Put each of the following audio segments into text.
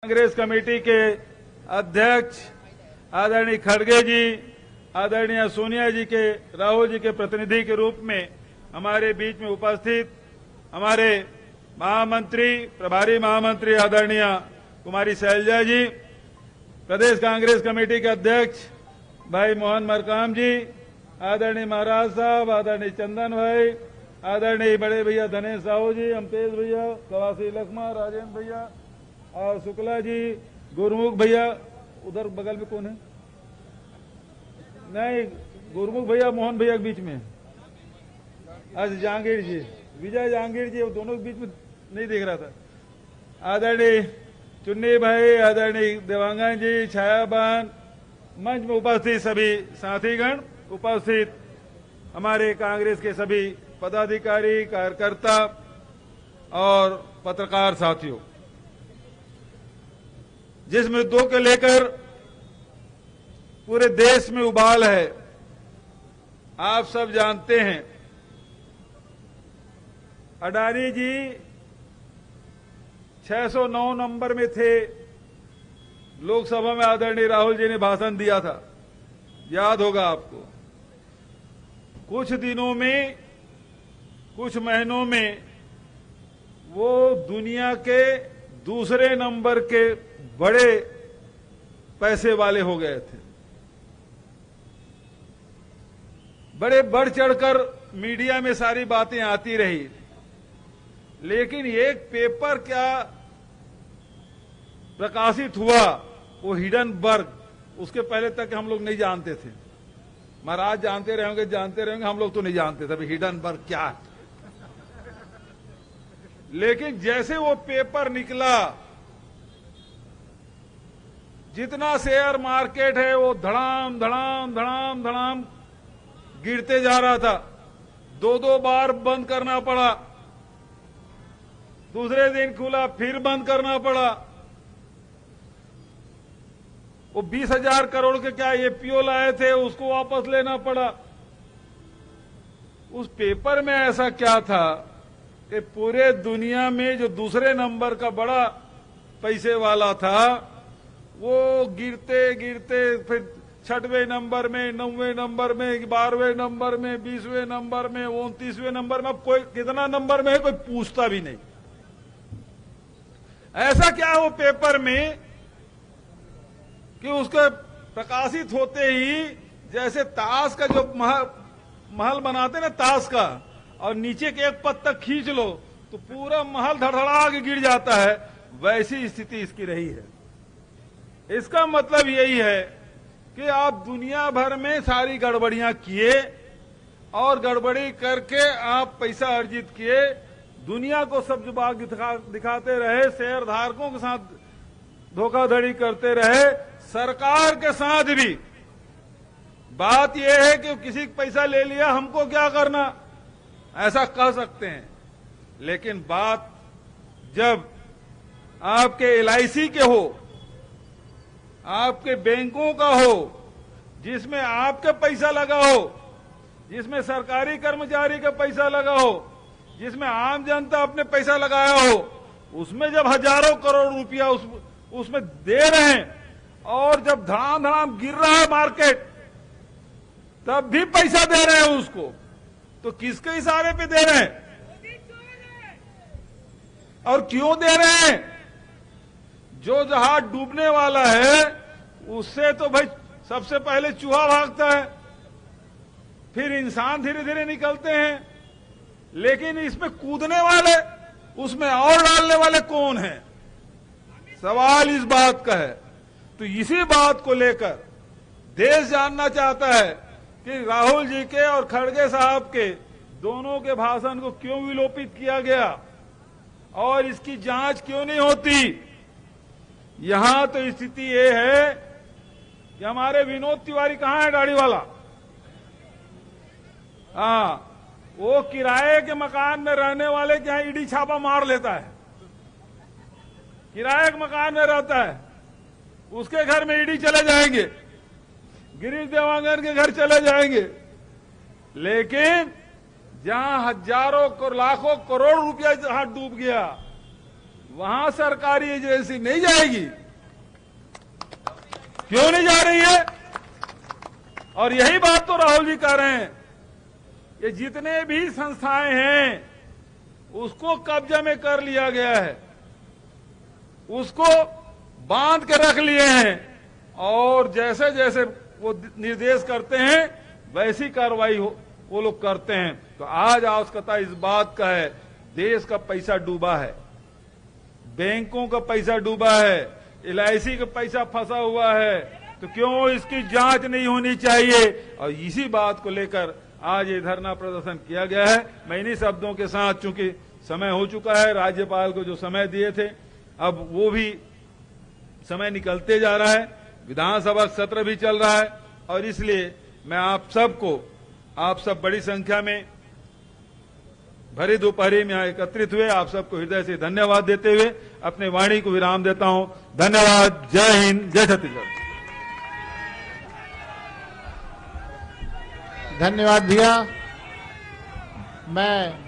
Congress committee के अध्यक्ष आदरणीय खड़गे जी, आदरणीय सोनिया जी के, राहुल जी के प्रतिनिधि के रूप में हमारे बीच में उपस्थित हमारे महामंत्री, प्रभारी महामंत्री आदरणीय कुमारी शैलजा जी, प्रदेश कांग्रेस कमेटी के अध्यक्ष भाई मोहन मरकाम जी, आदरणीय महाराज साहब, आदरणीय चंदन भाई, आदरणीय बड़े भैया धनेश साहू जी, अमतेज भैया, कवासी लखमा, राजेंद्र भैया और शुक्ला जी, गुरमुख भैया, उधर बगल में कौन है? नहीं, गुरमुख भैया मोहन भैया के बीच में। आज जहांगीर जी, विजय जहांगीर जी, वो दोनों के बीच में नहीं दिख रहा था। आदरणीय चुन्नी भाई, आदरणीय देवांगन जी, छायाबान, मंच में उपस्थित सभी साथीगण, उपस्थित हमारे कांग्रेस के सभी पदाधिकारी, कार्यकर्ता और पत्रकार साथियों, जिस मुद्दों को लेकर पूरे देश में उबाल है, आप सब जानते हैं। अडानी जी 609 नंबर में थे, लोकसभा में आदरणीय राहुल जी ने भाषण दिया था, याद होगा आपको। कुछ दिनों में, कुछ महीनों में वो दुनिया के दूसरे नंबर के बड़े पैसे वाले हो गए थे। बड़े बढ़ चढ़कर मीडिया में सारी बातें आती रही, लेकिन एक पेपर क्या प्रकाशित हुआ, वो हिडनबर्ग, उसके पहले तक हम लोग नहीं जानते थे। महाराज जानते रहेंगे, हम लोग तो नहीं जानते थे हिडनबर्ग क्या है। लेकिन जैसे वो पेपर निकला, जितना शेयर मार्केट है वो धड़ाम धड़ाम धड़ाम धड़ाम गिरते जा रहा था। दो बार बंद करना पड़ा, दूसरे दिन खुला फिर बंद करना पड़ा। वो 20,000 करोड़ के क्या एपीओ लाए थे, उसको वापस लेना पड़ा। उस पेपर में ऐसा क्या था कि पूरे दुनिया में जो दूसरे नंबर का बड़ा पैसे वाला था, वो गिरते गिरते फिर 6वें नंबर में, 9वें नंबर में, 12वें नंबर में, 20वें नंबर में, 29वें नंबर में, कोई कितना नंबर में है कोई पूछता भी नहीं। ऐसा क्या है वो पेपर में कि उसके प्रकाशित होते ही, जैसे ताश का जो महल बनाते ना ताश का, और नीचे के एक पत्ता खींच लो तो पूरा महल धड़धड़ा के गिर जाता है, वैसी स्थिति इसकी रही है। इसका मतलब यही है कि आप दुनिया भर में सारी गड़बड़ियां किए और गड़बड़ी करके आप पैसा अर्जित किए, दुनिया को सब्ज बाग दिखाते रहे, शेयर धारकों के साथ धोखाधड़ी करते रहे, सरकार के साथ भी। बात यह है कि किसी का पैसा ले लिया, हमको क्या करना, ऐसा कह सकते हैं। लेकिन बात जब आपके एलआईसी के हो, आपके बैंकों का हो, जिसमें आपका पैसा लगा हो, जिसमें सरकारी कर्मचारी का पैसा लगा हो, जिसमें आम जनता अपने पैसा लगाया हो, उसमें जब हजारों करोड़ रुपया उसमें दे रहे हैं, और जब धड़ाम धड़ाम गिर रहा है मार्केट, तब भी पैसा दे रहे हैं उसको, तो किसके इशारे पे दे रहे हैं और क्यों दे रहे हैं? जो जहाज डूबने वाला है उससे तो भाई सबसे पहले चूहा भागता है, फिर इंसान धीरे धीरे निकलते हैं, लेकिन इसमें कूदने वाले, उसमें और डालने वाले कौन हैं? सवाल इस बात का है। तो इसी बात को लेकर देश जानना चाहता है कि राहुल जी के और खड़गे साहब के दोनों के भाषण को क्यों विलोपित किया गया और इसकी जांच क्यों नहीं होती। यहां तो स्थिति ये है कि हमारे विनोद तिवारी कहां है, गाड़ी वाला? हाँ, वो किराए के मकान में रहने वाले के यहां ईडी छापा मार लेता है। किराए के मकान में रहता है, उसके घर में ईडी चले जाएंगे, गिरीश देवांगन के घर चले जाएंगे, लेकिन जहां हजारों लाखों करोड़ रुपया जहां डूब गया, वहां सरकारी एजेंसी नहीं जाएगी। क्यों नहीं जा रही है? और यही बात तो राहुल जी कह रहे हैं, ये जितने भी संस्थाएं हैं उसको कब्जे में कर लिया गया है, उसको बांध के रख लिए हैं, और जैसे जैसे वो निर्देश करते हैं वैसी कार्रवाई वो लोग करते हैं। तो आज आवश्यकता इस बात का है, देश का पैसा डूबा है, बैंकों का पैसा डूबा है, LIC का पैसा फंसा हुआ है, तो क्यों इसकी जांच नहीं होनी चाहिए? और इसी बात को लेकर आज ये धरना प्रदर्शन किया गया है। मैं इन्हीं शब्दों के साथ, चूंकि समय हो चुका है, राज्यपाल को जो समय दिए थे अब वो भी समय निकलते जा रहा है, विधानसभा सत्र भी चल रहा है, और इसलिए मैं आप सब बड़ी संख्या में भरी दोपहरी में यहाँ एकत्रित हुए, आप सबको हृदय से धन्यवाद देते हुए अपने वाणी को विराम देता हूं। धन्यवाद। जय हिंद, जय छत्तीसगढ़। धन्यवाद भैया। मैं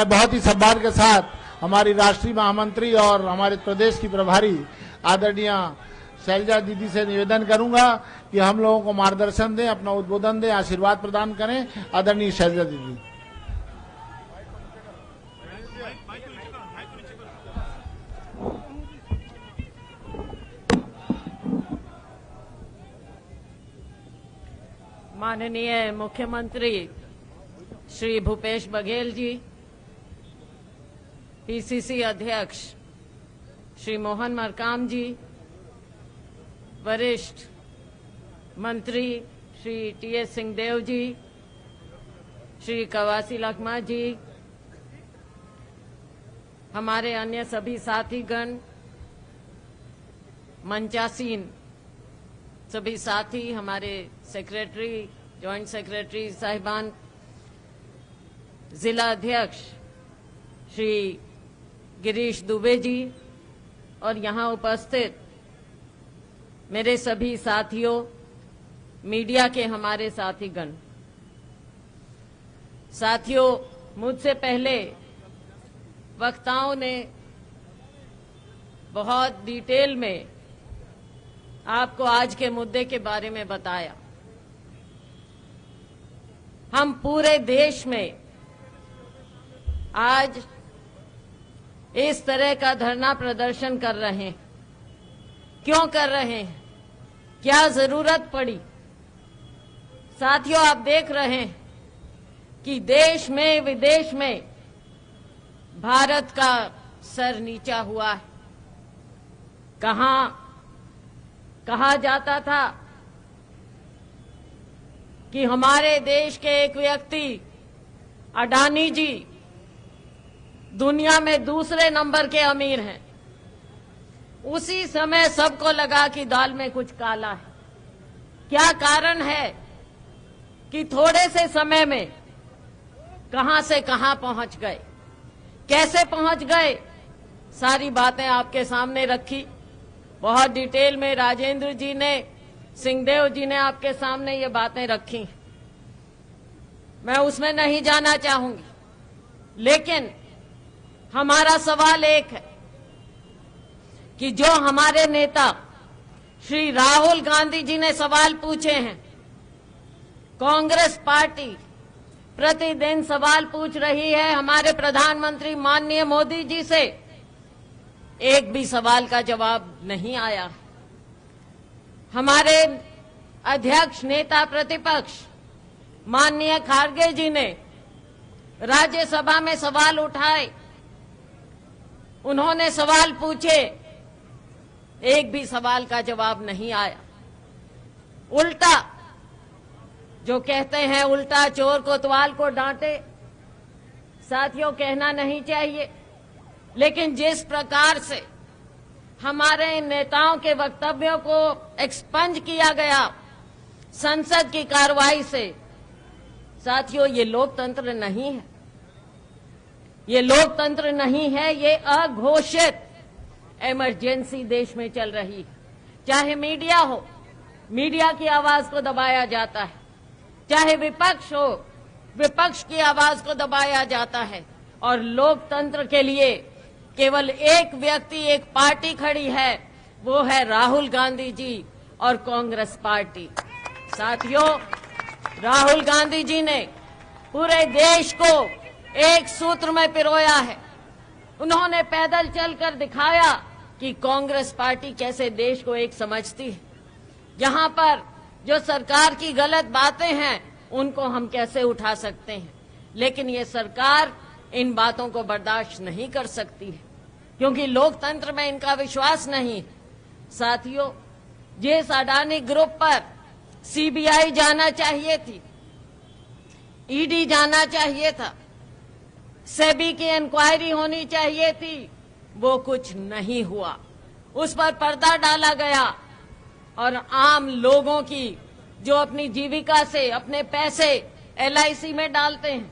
बहुत ही सम्मान के साथ हमारी राष्ट्रीय महामंत्री और हमारे प्रदेश की प्रभारी आदरणीय शैलजा दीदी से निवेदन करूंगा कि हम लोगों को मार्गदर्शन दें, अपना उद्बोधन दें, आशीर्वाद प्रदान करें। आदरणीय शैलजा दीदी। माननीय मुख्यमंत्री श्री भूपेश बघेल जी, PCC अध्यक्ष श्री मोहन मरकाम जी, वरिष्ठ मंत्री श्री TS सिंहदेव जी, श्री कवासी लखमा जी, हमारे अन्य सभी साथीगण, मंचासीन सभी साथी, हमारे सेक्रेटरी, जॉइंट सेक्रेटरी साहिबान, जिला अध्यक्ष श्री गिरीश दुबे जी, और यहाँ उपस्थित मेरे सभी साथियों, मीडिया के हमारे साथीगण। साथियों, मुझसे पहले वक्ताओं ने बहुत डिटेल में आपको आज के मुद्दे के बारे में बताया। हम पूरे देश में आज इस तरह का धरना प्रदर्शन कर रहे हैं। क्यों कर रहे हैं? क्या जरूरत पड़ी? साथियों, आप देख रहे हैं कि देश में विदेश में भारत का सर नीचा हुआ है। कहा जाता था कि हमारे देश के एक व्यक्ति अडानी जी दुनिया में दूसरे नंबर के अमीर हैं। उसी समय सबको लगा कि दाल में कुछ काला है। क्या कारण है कि थोड़े से समय में कहां से कहां पहुंच गए, कैसे पहुंच गए? सारी बातें आपके सामने रखी, बहुत डिटेल में राजेंद्र जी ने, सिंहदेव जी ने आपके सामने ये बातें रखी। मैं उसमें नहीं जाना चाहूंगी, लेकिन हमारा सवाल एक है कि जो हमारे नेता श्री राहुल गांधी जी ने सवाल पूछे हैं, कांग्रेस पार्टी प्रतिदिन सवाल पूछ रही है हमारे प्रधानमंत्री माननीय मोदी जी से, एक भी सवाल का जवाब नहीं आया। हमारे अध्यक्ष नेता प्रतिपक्ष माननीय खारगे जी ने राज्यसभा में सवाल उठाए, उन्होंने सवाल पूछे, एक भी सवाल का जवाब नहीं आया। उल्टा जो कहते हैं, उल्टा चोर कोतवाल को डांटे। साथियों, कहना नहीं चाहिए, लेकिन जिस प्रकार से हमारे नेताओं के वक्तव्यों को एक्सपंज किया गया संसद की कार्रवाई से, साथियों, ये लोकतंत्र नहीं है। ये लोकतंत्र नहीं है, ये अघोषित इमरजेंसी देश में चल रही है। चाहे मीडिया हो, मीडिया की आवाज को दबाया जाता है। चाहे विपक्ष हो, विपक्ष की आवाज को दबाया जाता है और लोकतंत्र के लिए केवल एक व्यक्ति, एक पार्टी खड़ी है, वो है राहुल गांधी जी और कांग्रेस पार्टी। साथियों, राहुल गांधी जी ने पूरे देश को एक सूत्र में पिरोया है। उन्होंने पैदल चलकर दिखाया कि कांग्रेस पार्टी कैसे देश को एक समझती है। यहाँ पर जो सरकार की गलत बातें हैं उनको हम कैसे उठा सकते हैं, लेकिन ये सरकार इन बातों को बर्दाश्त नहीं कर सकती है क्योंकि लोकतंत्र में इनका विश्वास नहीं है। साथियों, जिस अडानी ग्रुप पर सीबीआई जाना चाहिए थी, ईडी जाना चाहिए था, सेबी की इंक्वायरी होनी चाहिए थी, वो कुछ नहीं हुआ। उस पर पर्दा डाला गया और आम लोगों की जो अपनी जीविका से अपने पैसे LIC में डालते हैं,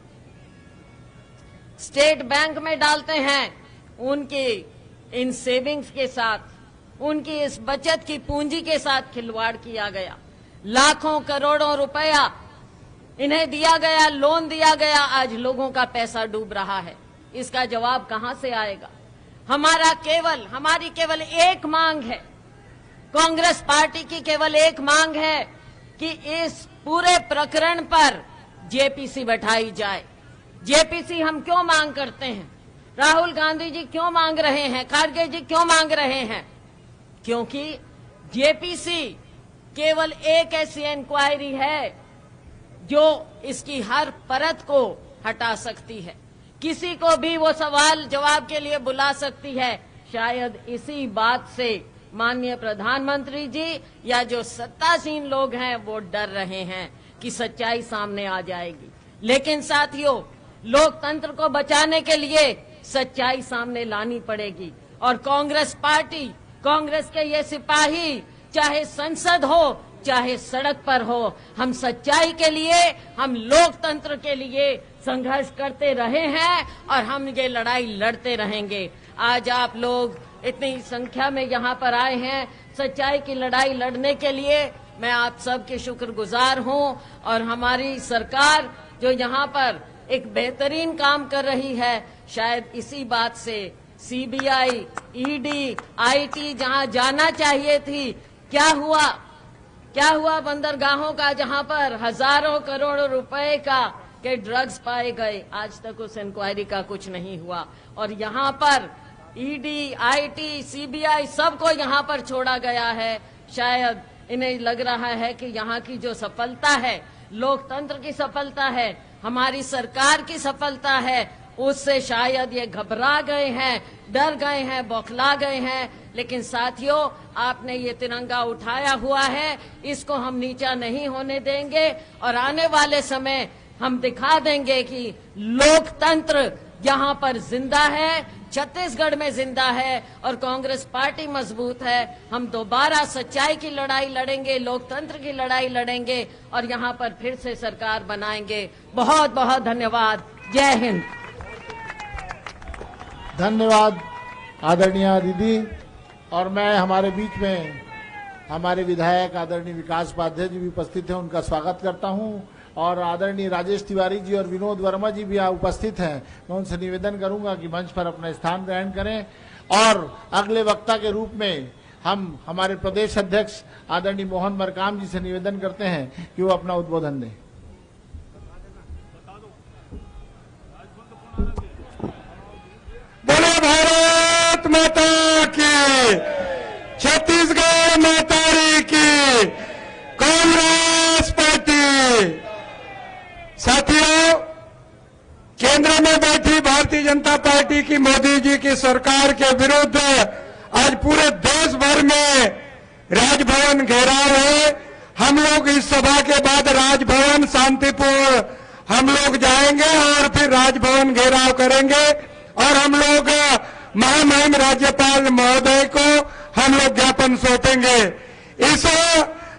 स्टेट बैंक में डालते हैं, उनकी इन सेविंग्स के साथ, उनकी इस बचत की पूंजी के साथ खिलवाड़ किया गया। लाखों करोड़ों रुपया इन्हें दिया गया, लोन दिया गया, आज लोगों का पैसा डूब रहा है। इसका जवाब कहां से आएगा? हमारी केवल एक मांग है, कांग्रेस पार्टी की केवल एक मांग है कि इस पूरे प्रकरण पर जेपीसी बैठाई जाए। जेपीसी हम क्यों मांग करते हैं? राहुल गांधी जी क्यों मांग रहे हैं? खड़गे जी क्यों मांग रहे हैं? क्योंकि जेपीसी केवल एक ऐसी इंक्वायरी है जो इसकी हर परत को हटा सकती है, किसी को भी वो सवाल जवाब के लिए बुला सकती है। शायद इसी बात से माननीय प्रधानमंत्री जी या जो सत्तासीन लोग हैं वो डर रहे हैं कि सच्चाई सामने आ जाएगी। लेकिन साथियों, लोकतंत्र को बचाने के लिए सच्चाई सामने लानी पड़ेगी और कांग्रेस पार्टी, कांग्रेस के ये सिपाही, चाहे संसद हो चाहे सड़क पर हो, हम सच्चाई के लिए, हम लोकतंत्र के लिए संघर्ष करते रहे हैं और हम ये लड़ाई लड़ते रहेंगे। आज आप लोग इतनी संख्या में यहाँ पर आए हैं सच्चाई की लड़ाई लड़ने के लिए, मैं आप सबके शुक्रगुजार हूँ। और हमारी सरकार जो यहाँ पर एक बेहतरीन काम कर रही है, शायद इसी बात से सीबीआई, ईडी, IT जहाँ जाना चाहिए थी, क्या हुआ बंदरगाहों का, जहाँ पर हजारों करोड़ों रुपए के ड्रग्स पाए गए, आज तक उस इंक्वायरी का कुछ नहीं हुआ। और यहाँ पर ईडी, IT, सीबीआई सबको यहाँ पर छोड़ा गया है। शायद इन्हें लग रहा है कि यहाँ की जो सफलता है, लोकतंत्र की सफलता है, हमारी सरकार की सफलता है, उससे शायद ये घबरा गए हैं, डर गए हैं, बौखला गए हैं। लेकिन साथियों, आपने ये तिरंगा उठाया हुआ है, इसको हम नीचा नहीं होने देंगे और आने वाले समय हम दिखा देंगे कि लोकतंत्र यहाँ पर जिंदा है, छत्तीसगढ़ में जिंदा है और कांग्रेस पार्टी मजबूत है। हम दोबारा सच्चाई की लड़ाई लड़ेंगे, लोकतंत्र की लड़ाई लड़ेंगे और यहाँ पर फिर से सरकार बनाएंगे। बहुत बहुत धन्यवाद। जय हिंद। धन्यवाद आदरणीय दीदी। और मैं हमारे बीच में हमारे विधायक आदरणीय विकास उपाध्याय जी भी उपस्थित हैं, उनका स्वागत करता हूं। और आदरणीय राजेश तिवारी जी और विनोद वर्मा जी भी यहाँ उपस्थित हैं। मैं उनसे निवेदन करूंगा कि मंच पर अपना स्थान ग्रहण करें। और अगले वक्ता के रूप में हम हमारे प्रदेश अध्यक्ष आदरणीय मोहन मरकाम जी से निवेदन करते हैं कि वो अपना उद्बोधन दें। बोलो भारत माता की, छत्तीसगढ़ माता की, कांग्रेस पार्टी। साथियों, केंद्र में बैठी भारतीय जनता पार्टी की मोदी जी की सरकार के विरुद्ध आज पूरे देश भर में राजभवन घेराव है। हम लोग इस सभा के बाद राजभवन शांतिपूर्ण हम लोग जाएंगे और फिर राजभवन घेराव करेंगे और हम लोग महामहिम राज्यपाल महोदय को हम लोग ज्ञापन सौंपेंगे। इस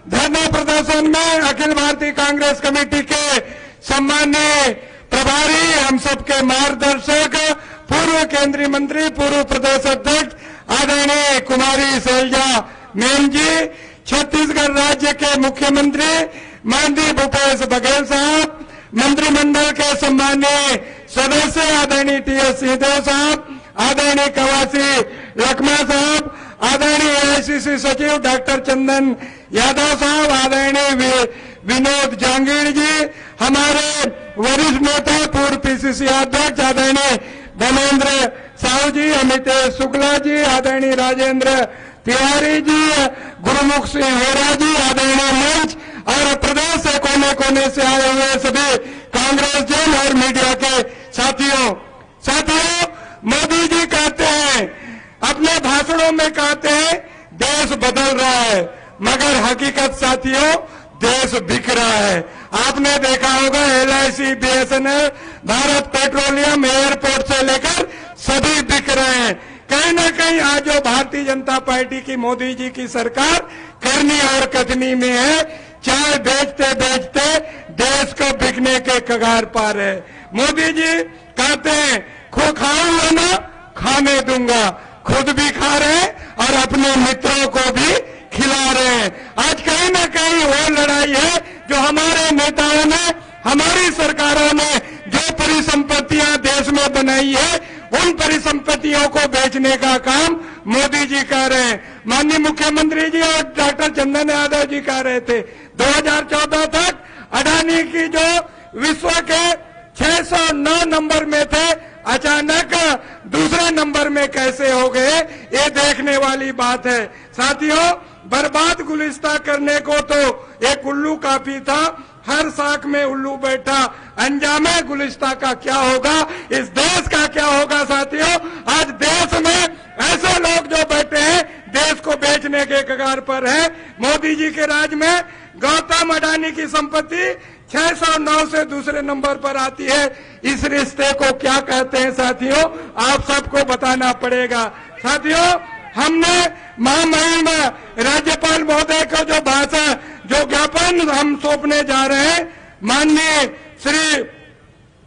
धरना प्रदर्शन में अखिल भारतीय कांग्रेस कमेटी के सम्माननीय प्रभारी, हम सबके मार्गदर्शक, पूर्व केंद्रीय मंत्री, पूर्व प्रदेश अध्यक्ष आदरणीय कुमारी शैलजा मैम जी, छत्तीसगढ़ राज्य के मुख्यमंत्री माननीय भूपेश बघेल साहब, मंत्रिमंडल के सम्मानीय सदस्य आदरणीय टी.एस. सिंहदेव साहब, आदरणीय कवासी लखमा साहब, आदरणीय AICC सचिव डॉक्टर चंदन यादव साहब, आदरणीय विनोद जांगीर जी, हमारे वरिष्ठ नेता पूर्व PCC अध्यक्ष आदरणीय धर्मेंद्र साहू जी, अमितेश शुक्ला जी, आदरणीय राजेंद्र तिवारी जी, गुरुमुख सिंह होरा जी, आदरणीय मंच और प्रदेश से कोने कोने से आए हुए सभी कांग्रेस जन और मीडिया के साथियों, मोदी जी कहते हैं, अपने भाषणों में कहते हैं देश बदल रहा है, मगर हकीकत साथियों देश बिक रहा है। आपने देखा होगा LIC, BSNL, Bharat petroleum, airport से लेकर सभी बिक रहे हैं। कहीं ना कहीं आज जो भारतीय जनता पार्टी की मोदी जी की सरकार करनी और कथनी में है, चाय बेचते बेचते देश को बिकने के कगार पार है। मोदी जी कहते हैं खाऊंगा ना खाने दूंगा, खुद भी खा रहे हैं और अपने मित्रों को भी खिला रहे हैं। आज कहीं ना कहीं वो लड़ाई है जो हमारे नेताओं ने, हमारी सरकारों ने जो परिसंपत्तियां देश में बनाई है, उन परिसंपत्तियों को बेचने का काम मोदी जी कर रहे हैं। माननीय मुख्यमंत्री जी और डॉक्टर चंदन यादव जी कह रहे थे 2014 तक अडानी की जो विश्व के 609 नंबर में थे, अचानक दूसरे नंबर में कैसे हो गए, ये देखने वाली बात है। साथियों, बर्बाद गुलिस्ता करने को तो एक उल्लू काफी था, हर साख में उल्लू बैठा, अंजामे गुलिस्ता का क्या होगा, इस देश का क्या होगा। साथियों, आज देश में ऐसे लोग जो बैठे हैं देश को बेचने के कगार पर है। मोदी जी के राज में गौतम अडानी की संपत्ति 609 से दूसरे नंबर पर आती है। इस रिश्ते को क्या कहते हैं साथियों, आप सबको बताना पड़ेगा। साथियों, हमने महामहिम राज्यपाल महोदय को जो भाषण, जो ज्ञापन हम सौंपने जा रहे हैं, माननीय श्री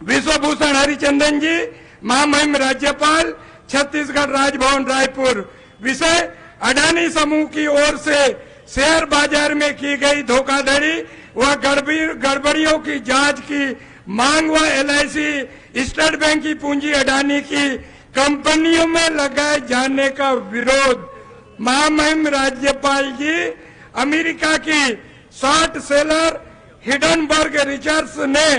विश्वभूषण हरिचंदन जी, महामहिम राज्यपाल, छत्तीसगढ़ राजभवन रायपुर। विषय अडानी समूह की ओर से शेयर बाजार में की गई धोखाधड़ी व गड़बड़ियों की जांच की मांग व LIC, स्टेट बैंक की पूंजी अडानी की कंपनियों में लगाए जाने का विरोध। महामहिम राज्यपाल जी, अमेरिका की शॉर्ट सेलर हिडनबर्ग रिसर्च ने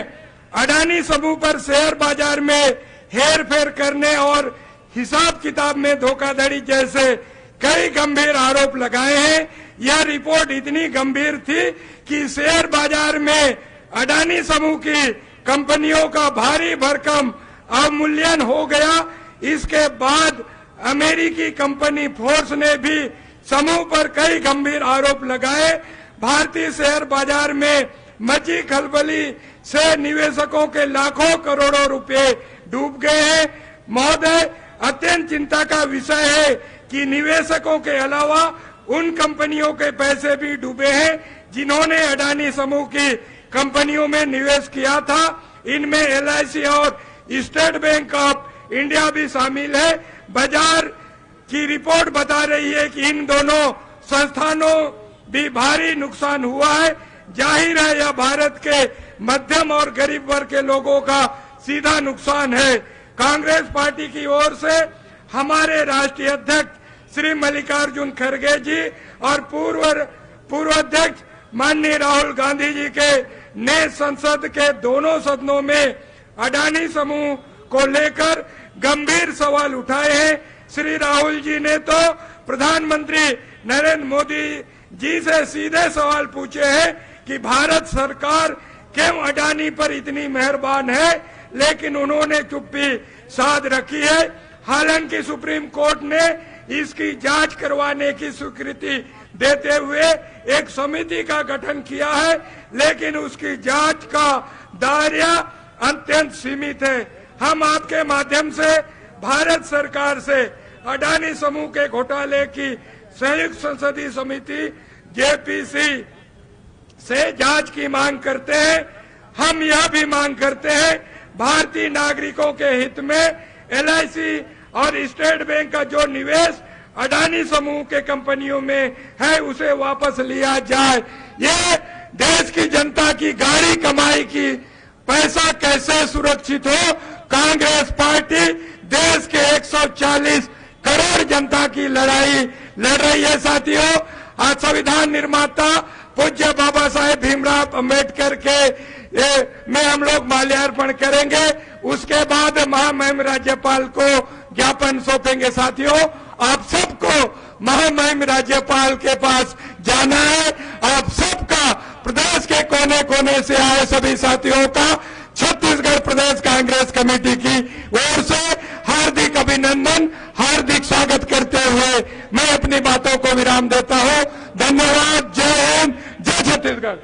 अडानी समूह पर शेयर बाजार में हेरफेर करने और हिसाब किताब में धोखाधड़ी जैसे कई गंभीर आरोप लगाए हैं। यह रिपोर्ट इतनी गंभीर थी कि शेयर बाजार में अडानी समूह की कंपनियों का भारी भरकम अवमूल्यन हो गया। इसके बाद अमेरिकी कंपनी फोर्स ने भी समूह पर कई गंभीर आरोप लगाए। भारतीय शेयर बाजार में मची खलबली से निवेशकों के लाखों करोड़ों रुपए डूब गए हैं। महोदय, अत्यंत चिंता का विषय है कि निवेशकों के अलावा उन कंपनियों के पैसे भी डूबे हैं जिन्होंने अडानी समूह की कंपनियों में निवेश किया था। इनमें LIC और स्टेट बैंक ऑफ इंडिया भी शामिल है। बाजार की रिपोर्ट बता रही है कि इन दोनों संस्थानों भी भारी नुकसान हुआ है। जाहिर है यह भारत के मध्यम और गरीब वर्ग के लोगों का सीधा नुकसान है। कांग्रेस पार्टी की ओर से हमारे राष्ट्रीय अध्यक्ष श्री मल्लिकार्जुन खड़गे जी और पूर्व अध्यक्ष माननीय राहुल गांधी जी के ने संसद के दोनों सदनों में अडानी समूह को लेकर गंभीर सवाल उठाए हैं। श्री राहुल जी ने तो प्रधानमंत्री नरेंद्र मोदी जी से सीधे सवाल पूछे हैं कि भारत सरकार क्यों अडानी पर इतनी मेहरबान है, लेकिन उन्होंने चुप्पी साध रखी है। हालांकि सुप्रीम कोर्ट ने इसकी जांच करवाने की स्वीकृति देते हुए एक समिति का गठन किया है, लेकिन उसकी जांच का दायरा अत्यंत सीमित है। हम आपके माध्यम से भारत सरकार से अडानी समूह के घोटाले की संयुक्त संसदीय समिति JPC से जांच की मांग करते हैं। हम यह भी मांग करते हैं भारतीय नागरिकों के हित में LIC और स्टेट बैंक का जो निवेश अडानी समूह के कंपनियों में है उसे वापस लिया जाए। ये देश की जनता की गाड़ी कमाई की पैसा कैसे सुरक्षित हो। कांग्रेस पार्टी देश के 140 करोड़ जनता की लड़ाई लड़ रही है। साथियों, आज संविधान निर्माता पूज्य बाबा साहेब भीमराव अंबेडकर के में हम लोग माल्यार्पण करेंगे। उसके बाद महामहिम राज्यपाल को ज्ञापन सौंपेंगे। साथियों, आप सबको महामहिम राज्यपाल के पास जाना है। आप सबका प्रदेश के कोने कोने से आए सभी साथियों का छत्तीसगढ़ प्रदेश कांग्रेस कमेटी की ओर से हार्दिक अभिनंदन, हार्दिक स्वागत करते हुए मैं अपनी बातों को विराम देता हूं। धन्यवाद। जय हिंद, जय छत्तीसगढ़।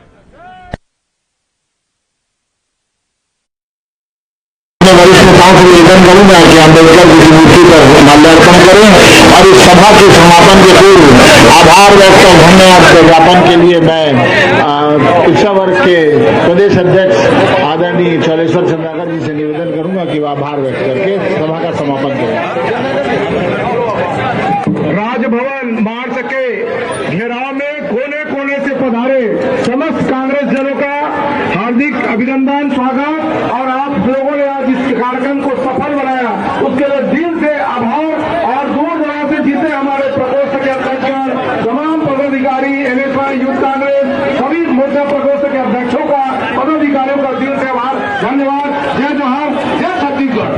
वरिष्ठ नेताओं को निवेदन करूंगा कि अम्बेडकर जी की मूर्ति पर माल्यार्पण करें और इस सभा के समापन के पूर्व आभार व्यक्त और धन्यवाद ज्ञापन के लिए मैं पिछड़ा वर्ग के प्रदेश अध्यक्ष आदरणीय चौलेश्वर चंद्राकर जी से निवेदन करूंगा कि वो आभार व्यक्त करके सभा का समापन करें। राजभवन मार्च के घेराव में कोने कोने से पधारे समस्त कांग्रेस जनों का हार्दिक अभिनंदन, स्वागत। और आप लोगों ने आज इस कार्यक्रम को सफल बनाया, उसके लिए दिल से आभार। और दूर दराज से जीते हमारे प्रकोष्ठ के अध्यक्ष, तमाम पदाधिकारी, एनएसआई, यूथ कांग्रेस, सभी मोर्चा प्रकोष्ठ के अध्यक्षों का, पदाधिकारियों का दिल से आभार, धन्यवाद। जय जोहार, जय छत्तीसगढ़।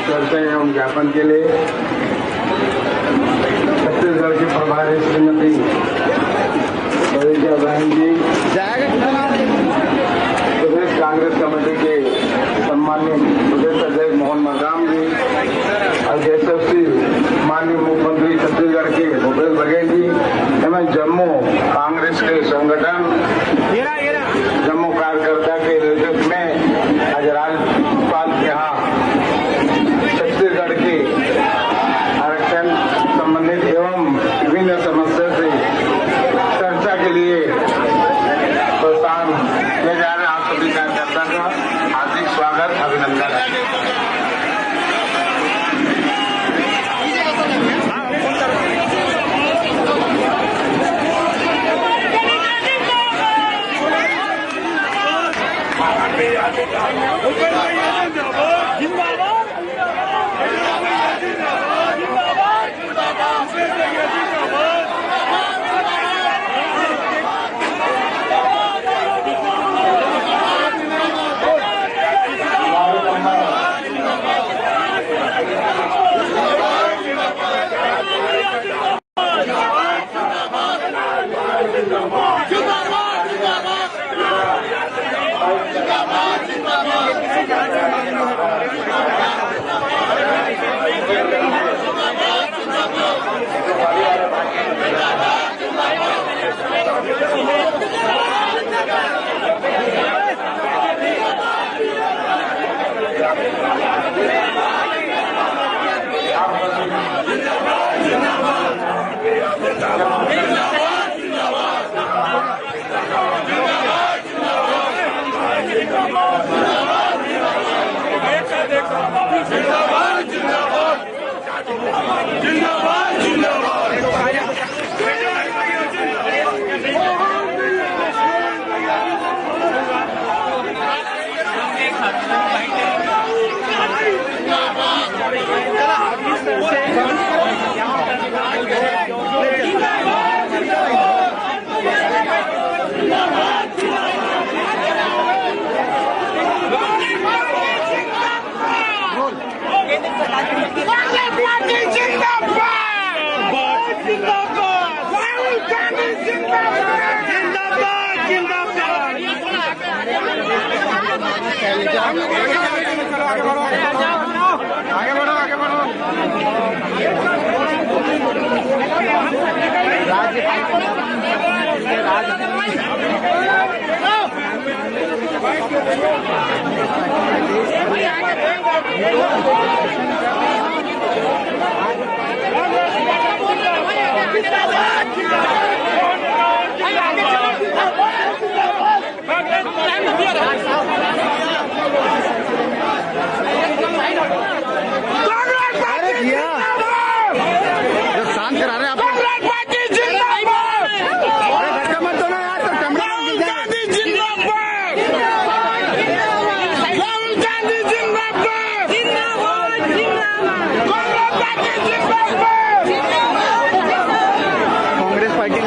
चलते हैं हम ज्ञापन के लिए। छत्तीसगढ़ की प्रभारी श्रीमती सरिता बहन जी, प्रदेश कांग्रेस कमेटी के सम्मानित प्रदेश अध्यक्ष मोहन मरकाम जी, एसएफसी माननीय मुख्यमंत्री छत्तीसगढ़ के भूपेश बघेल जी एवं जम्मू कांग्रेस के संगठन जम्मू कार्यकर्ता के नेतृत्व में आज राज्यपाल के यहाँ छत्तीसगढ़ के आरक्षण संबंधित एवं विभिन्न समस्या से चर्चा के लिए प्रस्थान किया जा रहा है। आप सभी कार्यकर्ता का हार्दिक स्वागत, अभिनंदन है। शांत करा रहे आप। कांग्रेस पार्टी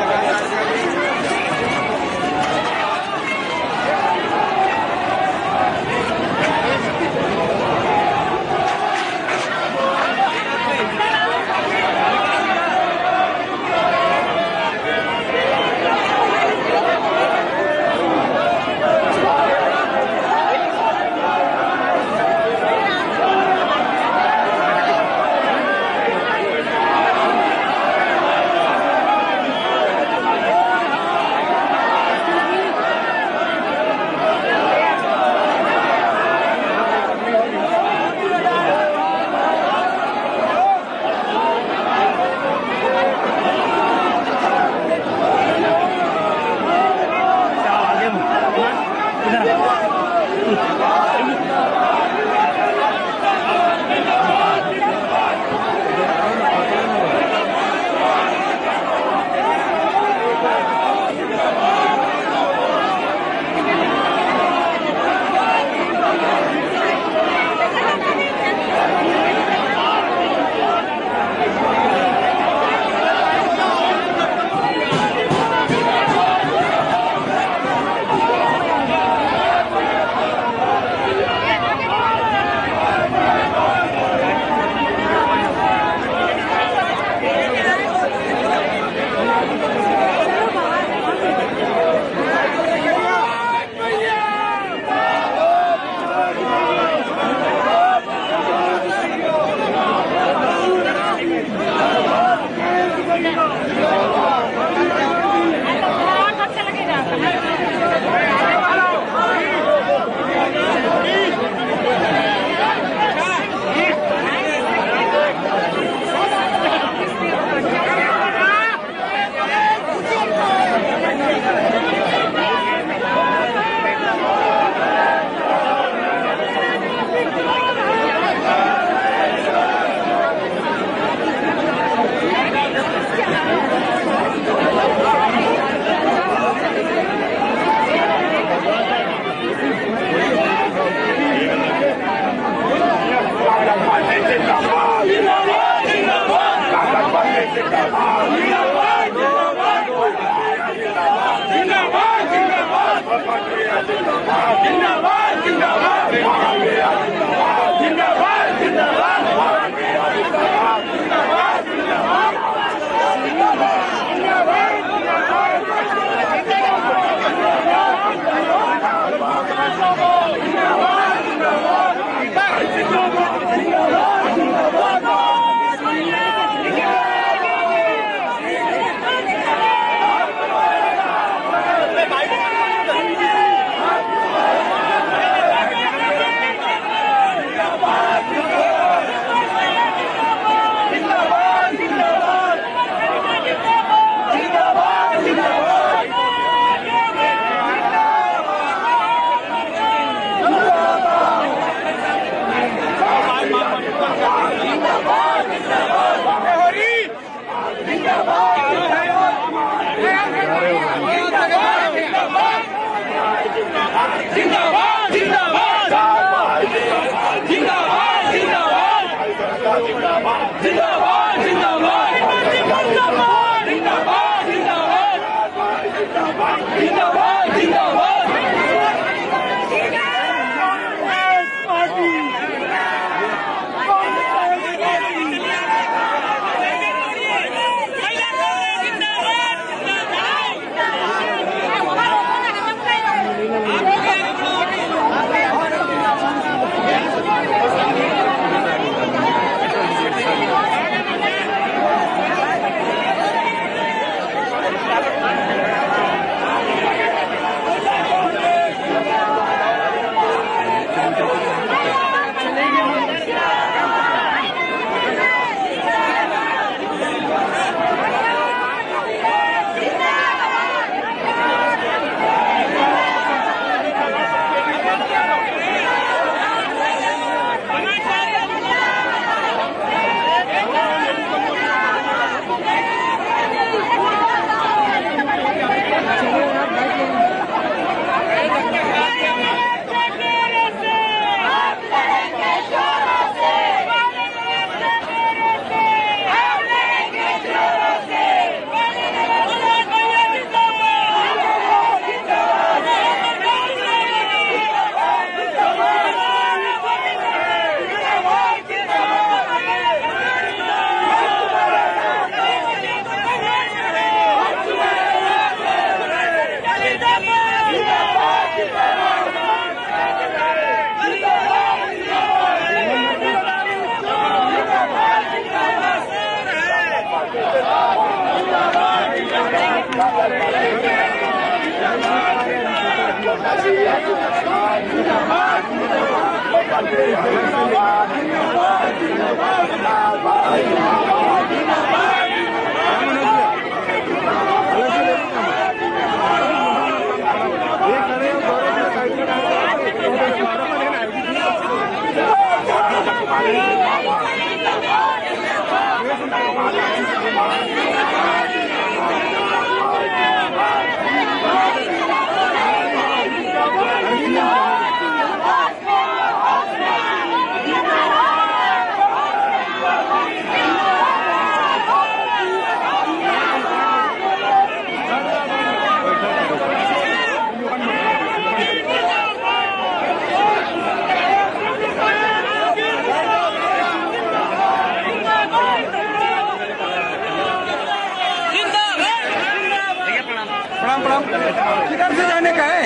किधर से जाने का है?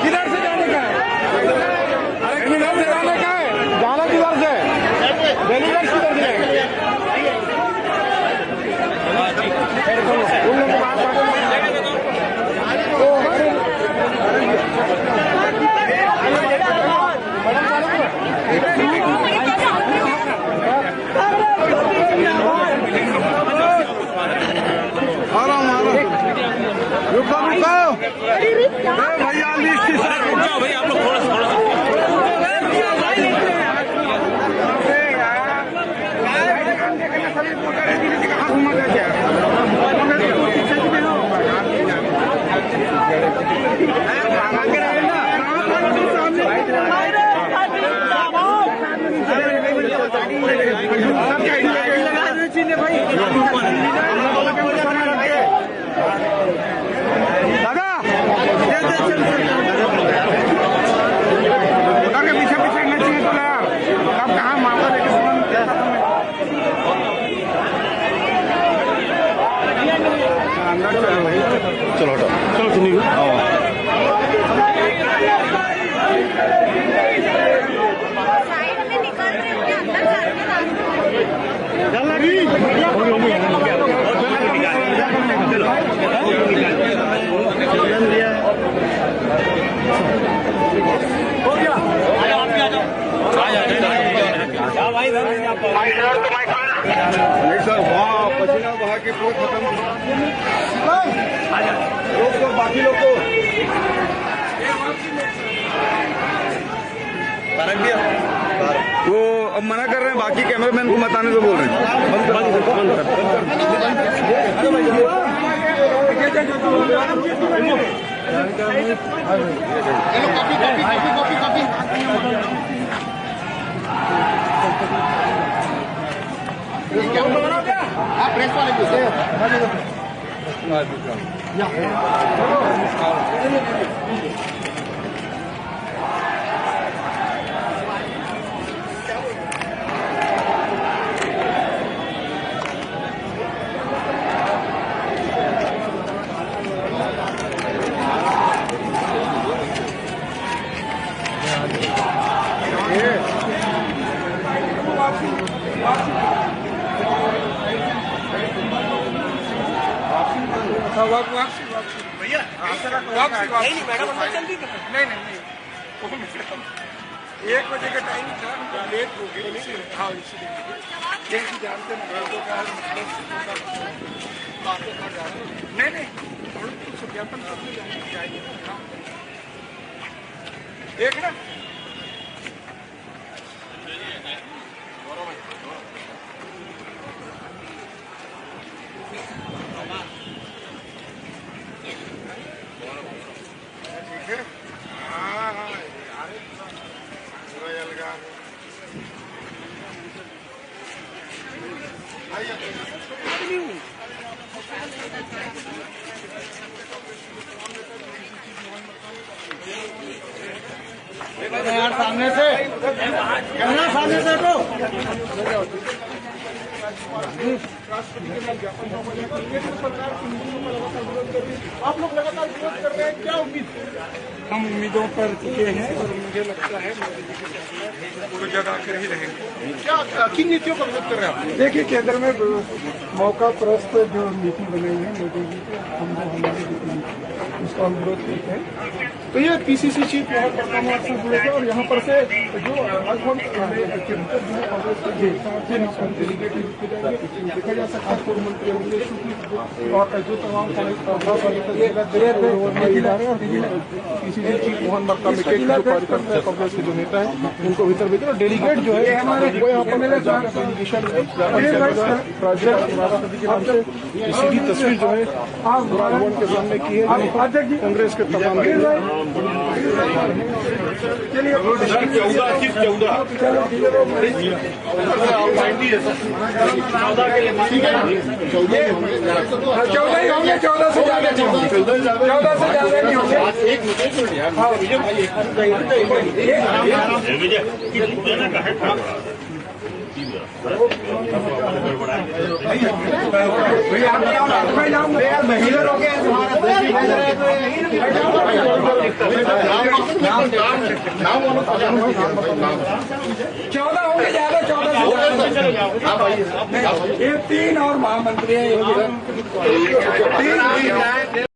किधर से जाने का है? अरे किधर से जाने का है? जाना किधर से? डेलीगेट किधर से जाएंगे? रुको भैया लिस्ट रुक जाओ भैया आप लोग थोड़ा सा चलो हटो चलो सुनिए साइड में निकल रहे हैं अंदर नहीं सर वहाँ पसीना बहा के पूरा खत्म लोग तो बाकी लोग को वो अब मना कर रहे हैं बाकी कैमरामैन को मत आने से बोल रहे हैं आप प्रेस वाले पूछे भैया नहीं मैडम अंदर जल्दी नहीं 1 बजे का टाइम था लेट हो गए हाँ इसलिए जानते नहीं सत्यापन करने जाएंगे एक ना यार सामने से कैमरा सामने से तो राष्ट्रपति के नाम ज्ञापन सरकार की नीतियों पर लगातार विरोध कर रही है। आप लोग लगातार विरोध कर रहे हैं, क्या उम्मीद? हम उम्मीदों पर टिके हैं और मुझे लगता है मोदी जी के वो जगह कर ही रहेंगे। क्या किन नीतियों का विरोध कर रहे हैं आप? देखिए केंद्र में मौका प्रस्त जो नीति बनाई है मोदी जी को हम हमारी नीति उसका हम विरोध करते हैं। तो ये पीसीसी चीफ मोहन मरकाम से जुड़े थे और यहाँ पर से जो लगभग देखा जा सकता है पूर्व मंत्री और जो तमाम पीसीसी चीफ मोहन मरकाम के जो कार्यकर्ता है, कांग्रेस के जो नेता है उनको भीतर भेजे और डेलीगेट जो है वो यहाँ पर राष्ट्रपति के नाम से सीधी तस्वीर जो है राजभवन के सामने की है कांग्रेस के तमाम चौदह से ज्यादा नहीं होंगे। चौदह होंगे ज्यादा, 14 से 3 और महामंत्री हैं।